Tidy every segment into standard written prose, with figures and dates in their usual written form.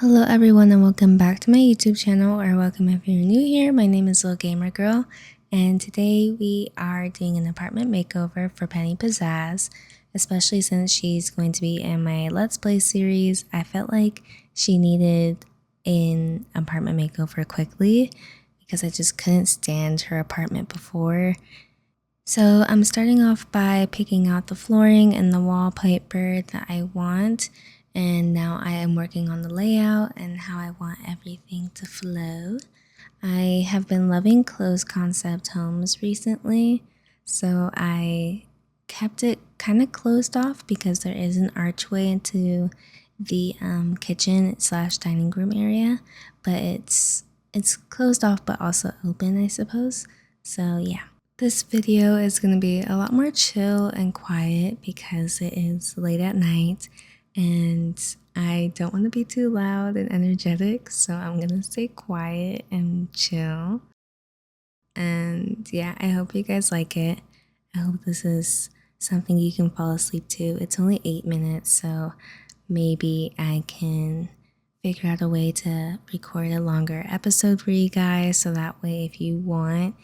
Hello everyone and welcome back to my YouTube channel, or welcome if you're new here. My name is Little Gamer Girl and today we are doing an apartment makeover for Penny Pizzazz. Especially since she's going to be in my Let's Play series, I felt like she needed an apartment makeover quickly because I just couldn't stand her apartment before. So I'm starting off by picking out the flooring and the wallpaper that I want, and now I am working on the layout and how I want everything to flow. I have been loving closed concept homes recently, so I kept it kind of closed off because there is an archway into the kitchen slash dining room area, but it's closed off but also open, I suppose. So yeah. This video is going to be a lot more chill and quiet because it is late at night and I don't want to be too loud and energetic, so I'm going to stay quiet and chill. And yeah, I hope you guys like it. I hope this is something you can fall asleep to. It's only 8 minutes, so maybe I can figure out a way to record a longer episode for you guys, so that way if you want,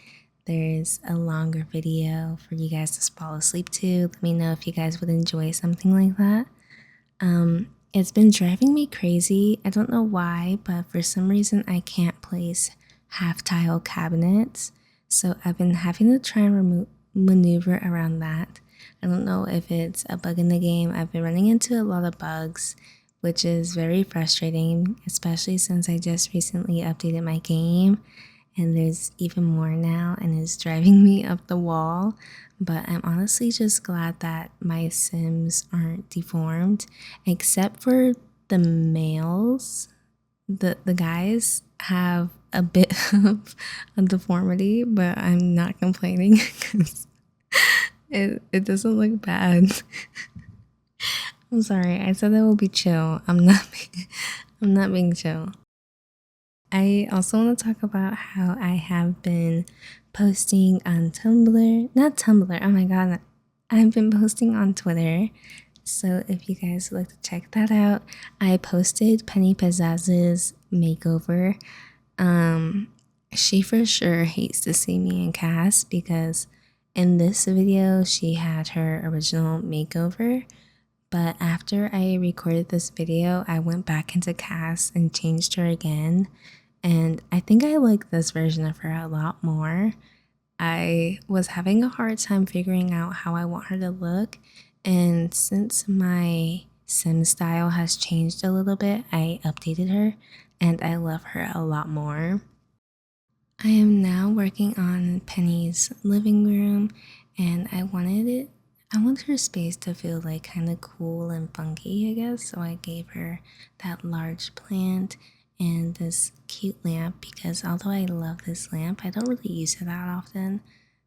there's a longer video for you guys to fall asleep to. Let me know if you guys would enjoy something like that. It's been driving me crazy. I don't know why, but for some reason I can't place half tile cabinets. So I've been having to try and maneuver around that. I don't know if it's a bug in the game. I've been running into a lot of bugs, which is very frustrating, especially since I just recently updated my game and there's even more now and it's driving me up the wall. But I'm honestly just glad that my Sims aren't deformed, except for the males. The guys have a bit of a deformity, but I'm not complaining because it doesn't look bad. I'm sorry, I said that will be chill. I'm not being chill. I also want to talk about how I have been posting on Tumblr. Not Tumblr, oh my god. I've been posting on Twitter. So if you guys would like to check that out, I posted Penny Pizzazz's makeover. She for sure hates to see me in cast because in this video she had her original makeover. But after I recorded this video, I went back into cast and changed her again. And I think I like this version of her a lot more. I was having a hard time figuring out how I want her to look. And since my sim style has changed a little bit, I updated her and I love her a lot more. I am now working on Penny's living room and I want her space to feel like kind of cool and funky, I guess. So I gave her that large plant and this cute lamp because although I love this lamp, I don't really use it that often.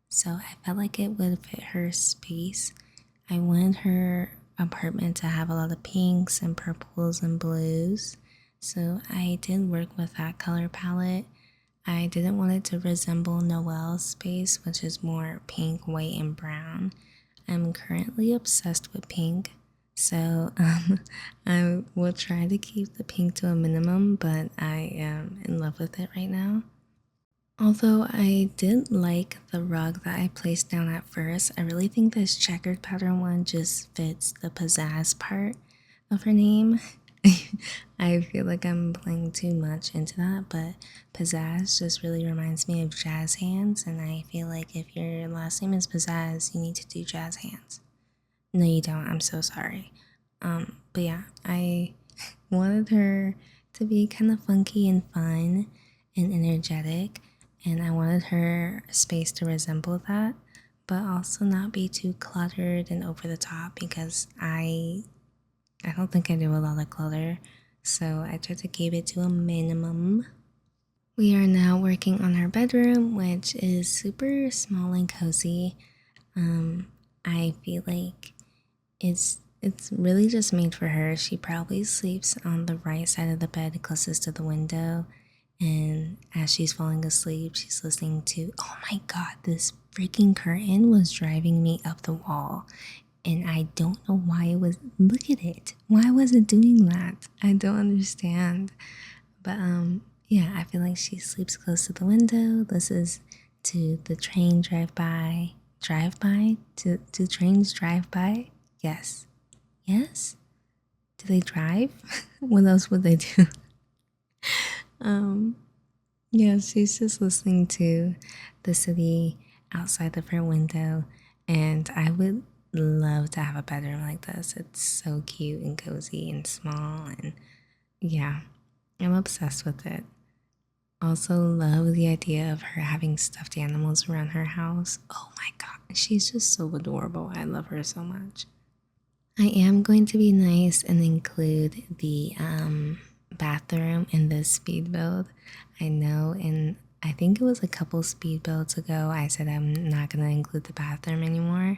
So I felt like it would fit her space. I wanted her apartment to have a lot of pinks and purples and blues. So I did work with that color palette. I didn't want it to resemble Noelle's space, which is more pink, white, and brown. I'm currently obsessed with pink, so I will try to keep the pink to a minimum, but I am in love with it right now. Although I did like the rug that I placed down at first, I really think this checkered pattern one just fits the pizzazz part of her name. I feel like I'm playing too much into that, but pizzazz just really reminds me of jazz hands, and I feel like if your last name is pizzazz, you need to do jazz hands. No, you don't. I'm so sorry. But yeah, I wanted her to be kind of funky and fun and energetic, and I wanted her space to resemble that, but also not be too cluttered and over the top because I don't think I do a lot of clutter, so I tried to keep it to a minimum. We are now working on our bedroom, which is super small and cozy. I feel like it's really just made for her. She probably sleeps on the right side of the bed closest to the window, and as she's falling asleep, she's listening to, oh my god, this freaking curtain was driving me up the wall. and I don't know why it was. Look at it. Why was it doing that? I don't understand. But yeah, I feel like she sleeps close to the window. This is to the train drive by. Drive by? Do trains drive by? Yes. Yes? Do they drive? What else would they do? Yeah, she's just listening to the city outside of her window, and I would love to have a bedroom like this. It's so cute and cozy and small, and yeah, I'm obsessed with it. Also, love the idea of her having stuffed animals around her house. Oh my god, she's just so adorable. I love her so much. I am going to be nice and include the bathroom in this speed build. I know, and I think it was a couple speed builds ago, I said I'm not going to include the bathroom anymore.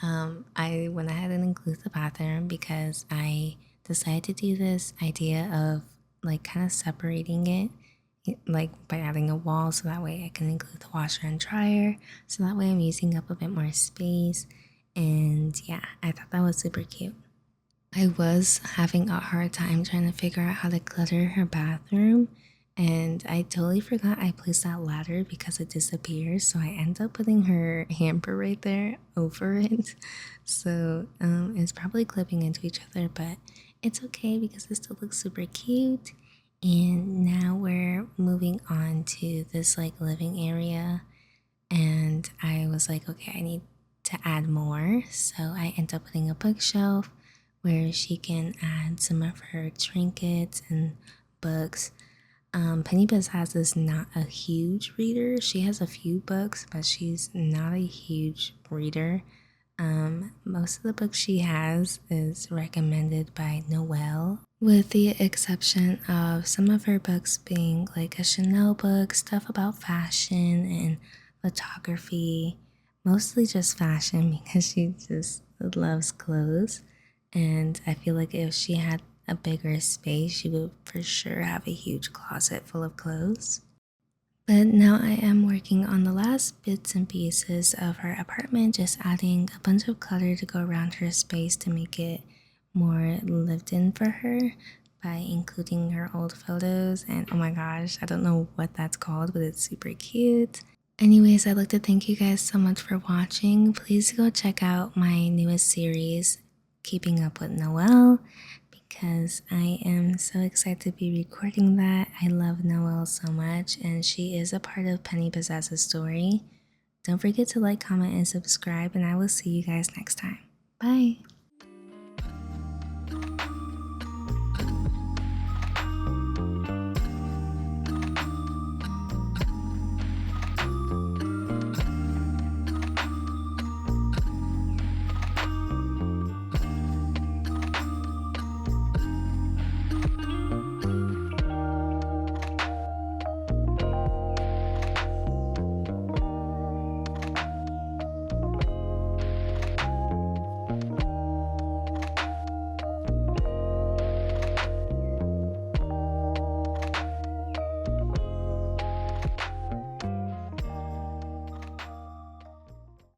I went ahead and include the bathroom because I decided to do this idea of like kind of separating it, like by adding a wall so that way I can include the washer and dryer. So that way I'm using up a bit more space. And yeah, I thought that was super cute. I was having a hard time trying to figure out how to clutter her bathroom, and I totally forgot I placed that ladder because it disappears. So I end up putting her hamper right there over it. So it's probably clipping into each other, but it's okay because it still looks super cute. And now we're moving on to this like living area, and I was like, okay, I need to add more. So I end up putting a bookshelf where she can add some of her trinkets and books. Penny Pizzazz is not a huge reader. She has a few books, but she's not a huge reader. Most of the books she has is recommended by Noelle, with the exception of some of her books being like a Chanel book, stuff about fashion and photography, mostly just fashion because she just loves clothes. And I feel like if she had a bigger space, she would for sure have a huge closet full of clothes. But now I am working on the last bits and pieces of her apartment, just adding a bunch of clutter to go around her space to make it more lived in for her by including her old photos. And oh my gosh, I don't know what that's called, but it's super cute. Anyways, I'd like to thank you guys so much for watching. Please go check out my newest series, Keeping Up with Noelle, because I am so excited to be recording that. I love Noelle so much, and she is a part of Penny Pizzaz's story. Don't forget to like, comment, and subscribe, and I will see you guys next time. Bye!